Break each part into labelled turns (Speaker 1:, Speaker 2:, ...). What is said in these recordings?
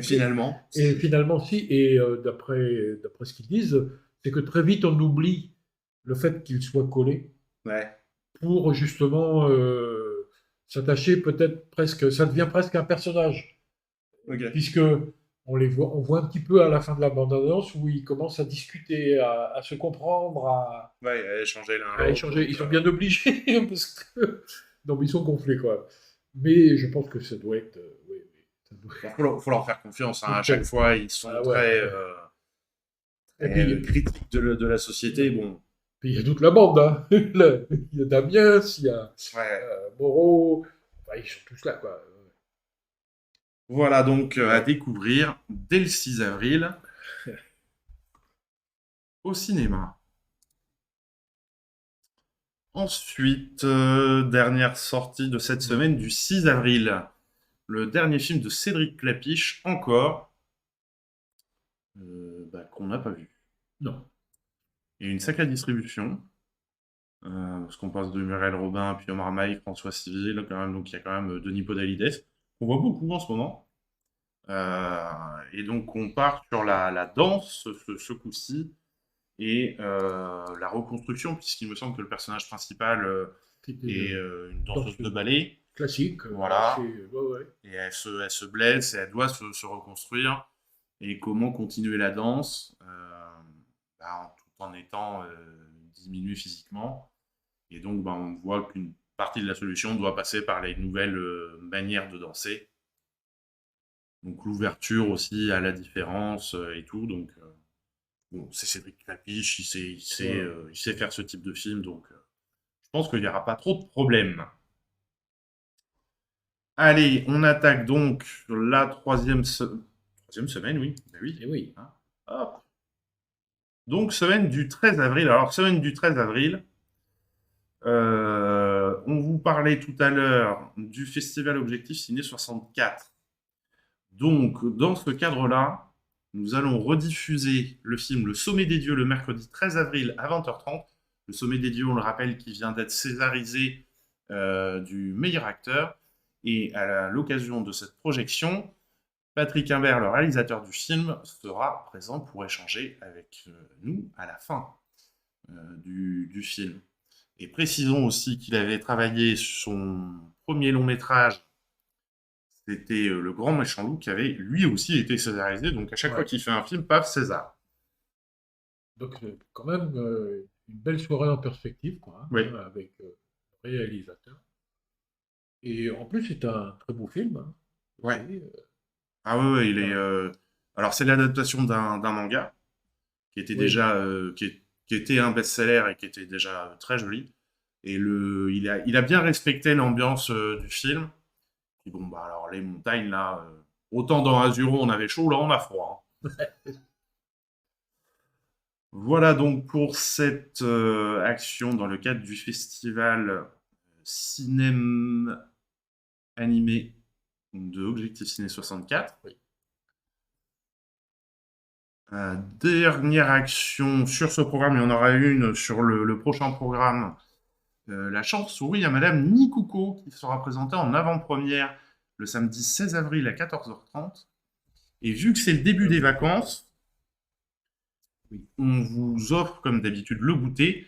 Speaker 1: Finalement,
Speaker 2: Et finalement, si, et d'après ce qu'ils disent, c'est que très vite on oublie le fait qu'il soit collé
Speaker 1: ouais,
Speaker 2: pour justement s'attacher peut-être presque, ça devient presque un personnage,
Speaker 1: ok.
Speaker 2: puisque on voit un petit peu à la fin de la bande-annonce où ils commencent à discuter, à se comprendre,
Speaker 1: Ouais, échanger l'un
Speaker 2: à
Speaker 1: l'autre,
Speaker 2: échanger.
Speaker 1: donc
Speaker 2: Ils sont bien obligés parce que non, mais ils sont gonflés quoi. Mais je pense que ça doit être, oui, oui, ça doit
Speaker 1: bon, faut leur faire confiance, hein. À chaque
Speaker 2: faut-
Speaker 1: fois, ils sont
Speaker 2: ah ouais,
Speaker 1: très,
Speaker 2: ouais. Et
Speaker 1: très
Speaker 2: puis,
Speaker 1: critiques de la société. Bon,
Speaker 2: puis il y a toute la bande, hein. Il y a Damien, il y a
Speaker 1: ouais.
Speaker 2: Moreau, enfin, ils sont tous là quoi.
Speaker 1: Voilà donc à
Speaker 2: Ouais.
Speaker 1: découvrir dès le 6 avril au cinéma. Ensuite, dernière sortie de cette semaine du 6 avril, le dernier film de Cédric Clapiche, encore, bah, qu'on n'a pas vu.
Speaker 2: Non.
Speaker 1: Et une sacrée distribution, parce qu'on passe de Muriel Robin, puis Omar Maï, François Civil, quand même, donc il y a quand même Denis Podalides, qu'on voit beaucoup en ce moment. Et donc on part sur la danse ce coup-ci, et la reconstruction, puisqu'il me semble que le personnage principal
Speaker 2: C'était
Speaker 1: est une danseuse de
Speaker 2: danseuse
Speaker 1: ballet.
Speaker 2: classique, assez.
Speaker 1: Voilà.
Speaker 2: Ouais, ouais.
Speaker 1: Et elle se blesse et elle doit se reconstruire. Et comment continuer la danse bah, tout en étant diminuée physiquement. Et donc, bah, on voit qu'une partie de la solution doit passer par les nouvelles manières de danser. Donc, l'ouverture aussi à la différence et tout. Donc, bon, c'est Cédric Clapiche,
Speaker 2: Voilà.
Speaker 1: il sait faire ce type de film. Donc, je pense qu'il n'y aura pas trop de problèmes. Allez, on attaque donc la troisième semaine, oui. Ben oui.
Speaker 2: Et oui.
Speaker 1: Hein. Hop. Donc, semaine du 13 avril. Alors, semaine du 13 avril, on vous parlait tout à l'heure du festival Objectif Ciné 64. Donc, dans ce cadre-là, nous allons rediffuser le film Le Sommet des Dieux le mercredi 13 avril à 20h30. Le Sommet des Dieux, on le rappelle, qui vient d'être césarisé du meilleur acteur. Et à l'occasion de cette projection, Patrick Imbert, le réalisateur du film, sera présent pour échanger avec nous à la fin du film. Et précisons aussi qu'il avait travaillé sur son premier long métrage, c'était Le Grand Méchant Loup, qui avait lui aussi été césarisé. Donc à chaque fois
Speaker 2: Ouais.
Speaker 1: qu'il fait un film, paf, César.
Speaker 2: Donc, quand même, une belle soirée en perspective, quoi,
Speaker 1: Oui.
Speaker 2: hein, avec le réalisateur. Et en plus, c'est un très beau film, hein,
Speaker 1: Ouais.
Speaker 2: aussi.
Speaker 1: Ah ouais, ouais, il est.
Speaker 2: Voilà.
Speaker 1: Alors c'est l'adaptation d'un manga qui était
Speaker 2: Oui.
Speaker 1: déjà qui était un best-seller et qui était déjà très joli. Et il a bien respecté l'ambiance du film. Et bon, bah alors les montagnes là, autant dans Azuro on avait chaud, là on a froid, hein. Voilà donc pour cette action dans le cadre du festival Cinéma Animé de Objectif Ciné 64.
Speaker 2: Oui.
Speaker 1: Dernière action sur ce programme, il y en aura une sur le prochain programme. La chance-souris à Madame Nikouko qui sera présentée en avant-première le samedi 16 avril à 14h30. Et vu que c'est le début
Speaker 2: Ah
Speaker 1: des
Speaker 2: oui.
Speaker 1: vacances,
Speaker 2: Oui.
Speaker 1: on vous offre comme d'habitude le goûter,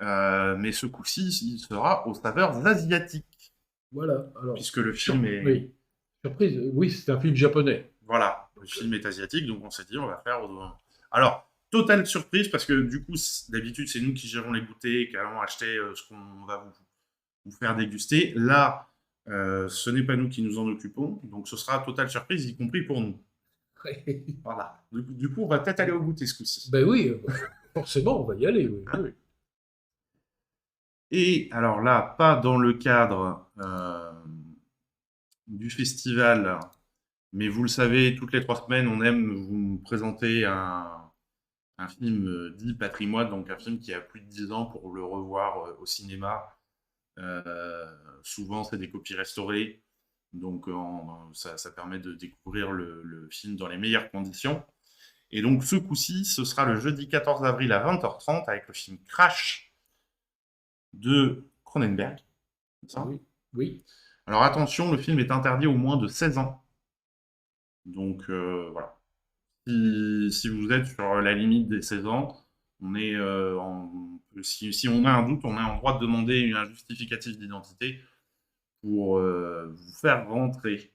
Speaker 1: mais ce coup-ci, il sera aux saveurs asiatiques,
Speaker 2: Voilà. Alors,
Speaker 1: puisque le film est...
Speaker 2: oui. Surprise. Oui, c'est un film japonais.
Speaker 1: Voilà, le
Speaker 2: Donc,
Speaker 1: film est asiatique, donc on s'est dit, on va faire... Alors, totale surprise, parce que du coup, d'habitude, c'est nous qui gérons les goûters, qui allons acheter ce qu'on va vous faire déguster. Là, ce n'est pas nous qui nous en occupons, donc ce sera totale surprise, y compris pour nous. Voilà. Du coup, on va peut-être aller au goûter ce coup-ci.
Speaker 2: ben oui, forcément, on va y aller. Oui,
Speaker 1: Hein.
Speaker 2: oui.
Speaker 1: Et alors là, pas dans le cadre du festival, mais vous le savez, toutes les 3 semaines, on aime vous présenter un film dit patrimoine, donc un film qui a plus de 10 ans pour le revoir au cinéma. Euh, Souvent, c'est des copies restaurées, donc ça permet de découvrir le film dans les meilleures conditions. Et donc, ce coup-ci, ce sera le jeudi 14 avril à 20h30 avec le film Crash de Cronenberg. C'est ça.
Speaker 2: Oui. Oui.
Speaker 1: Alors attention, le film est interdit aux moins de 16 ans. Donc voilà. Si vous êtes sur la limite des 16 ans, on est, si on a un doute, on est en droit de demander un justificatif d'identité pour vous faire rentrer.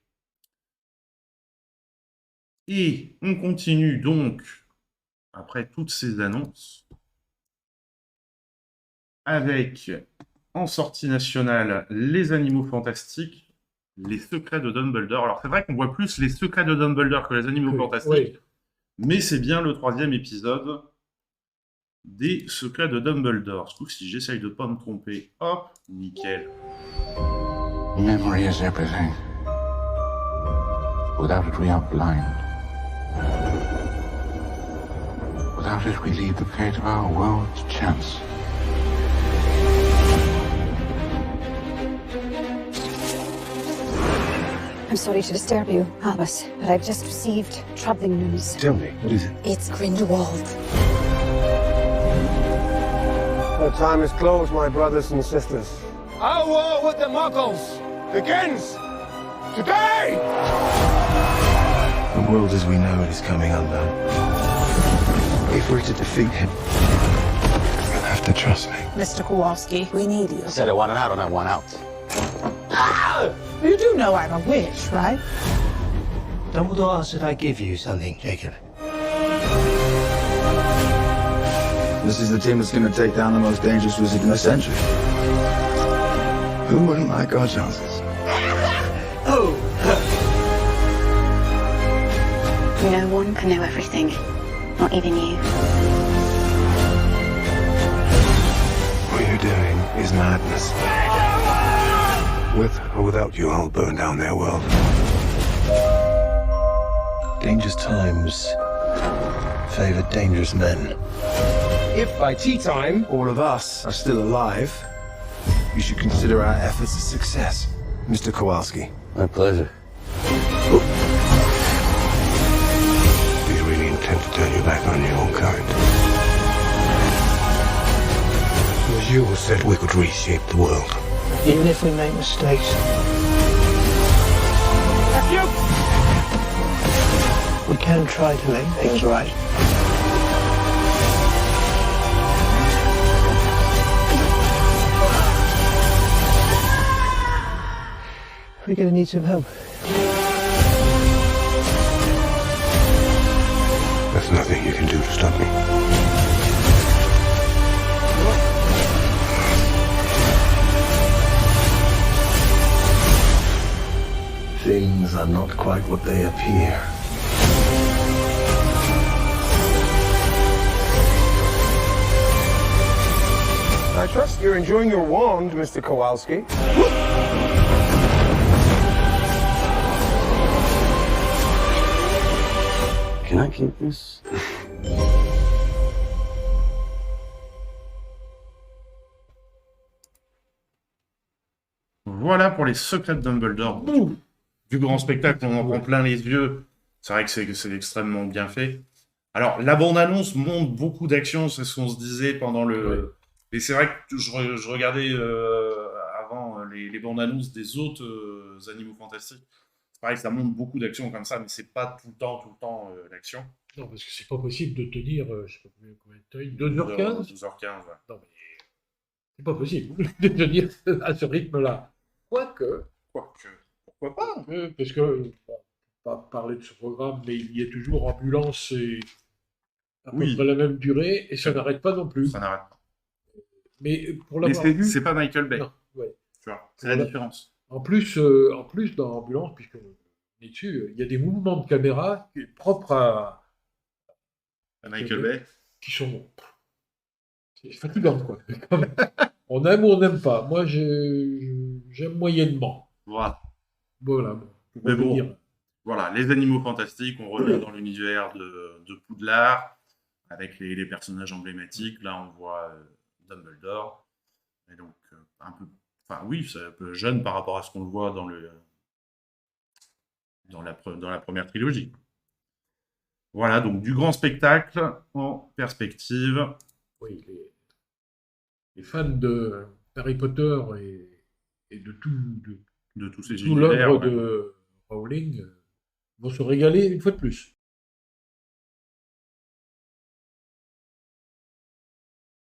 Speaker 1: Et on continue donc, après toutes ces annonces, avec, en sortie nationale, Les Animaux Fantastiques, Les Secrets de Dumbledore. Alors c'est vrai qu'on voit plus Les Secrets de Dumbledore que Les Animaux Fantastiques,
Speaker 2: Oui.
Speaker 1: mais c'est bien le 3e épisode des Secrets de Dumbledore. Sauf si j'essaye de pas me tromper. Hop, nickel.
Speaker 3: Memory is everything. Without it, we are blind. Without it, we leave the fate of our world to chance.
Speaker 4: I'm sorry to disturb you, Albus, but I've just received troubling news.
Speaker 5: Tell me, what is it?
Speaker 4: It's Grindelwald.
Speaker 6: The time is closed, my brothers and sisters.
Speaker 5: Our war with the Muggles begins today! The world as we know it is coming undone. If we're to defeat him, you'll have to trust me.
Speaker 7: Mr. Kowalski, we need you.
Speaker 3: I said I wanted out, and I want out.
Speaker 7: You do know I'm a witch, right?
Speaker 8: Dumbledore asked if I give you something, Jacob.
Speaker 5: This is the team that's going to take down the most dangerous wizard in the century. Who wouldn't like our chances?
Speaker 8: Oh!
Speaker 4: No one can know everything, not even you.
Speaker 5: What you're doing is madness. With or without you, I'll burn down their world. Dangerous times favor dangerous men. If by tea time all of us are still alive, you should consider our efforts a success, Mr. Kowalski.
Speaker 3: My pleasure.
Speaker 5: Do you really intend to turn your back on your own kind? It was you who said we could reshape the world.
Speaker 8: Even if we make mistakes. We can try to make things right. We're gonna need some help.
Speaker 5: There's nothing you can do to stop me. Things are not quite what they appear.
Speaker 6: I trust you're enjoying your wand, Mr. Kowalski.
Speaker 3: Can I keep this?
Speaker 1: Voilà pour les Secrets de Dumbledore. Boum, du grand spectacle, on en prend plein les yeux. C'est vrai que c'est extrêmement bien fait. Alors, la bande-annonce montre beaucoup d'actions, c'est ce qu'on se disait pendant le... Et c'est vrai que je regardais avant les bandes-annonces des autres Animaux Fantastiques. C'est pareil, ça montre beaucoup d'actions comme ça, mais c'est pas tout le temps l'action.
Speaker 2: Non, parce que c'est pas possible de tenir, je sais pas combien de temps, 2h15
Speaker 1: 12h15, ouais.
Speaker 2: Non, mais c'est pas possible de tenir à ce rythme-là. Quoique,
Speaker 1: Pourquoi pas?
Speaker 2: parce que, bon, pas parler de ce programme, mais il y a toujours Ambulance et à peu
Speaker 1: Oui.
Speaker 2: près la même durée, et ça n'arrête pas non plus.
Speaker 1: Ça n'arrête pas.
Speaker 2: Mais pour
Speaker 1: Mais
Speaker 2: l'avoir vu...
Speaker 1: c'est pas Michael Bay,
Speaker 2: Non, ouais.
Speaker 1: tu vois, c'est la
Speaker 2: Voilà.
Speaker 1: différence.
Speaker 2: En plus, dans Ambulance, puisqu'on est dessus, il y a des mouvements de caméra propres à
Speaker 1: Michael Bay.
Speaker 2: qui sont... C'est fatigant, quoi. On aime ou on n'aime pas. Moi, j'aime moyennement.
Speaker 1: Voilà.
Speaker 2: Voilà. Bon, pour
Speaker 1: Mais bon.
Speaker 2: revenir.
Speaker 1: Voilà, les Animaux Fantastiques, on revient dans l'univers de Poudlard, avec les personnages emblématiques. Là, on voit Dumbledore. Et donc, un peu... Enfin, oui, c'est un peu jeune par rapport à ce qu'on le voit dans la première trilogie. Voilà, donc du grand spectacle en perspective.
Speaker 2: Oui, les fans de Harry Potter et de
Speaker 1: De tous ces
Speaker 2: tout
Speaker 1: univers.
Speaker 2: l'œuvre
Speaker 1: Ouais.
Speaker 2: de Rowling Ils vont se régaler une fois de plus.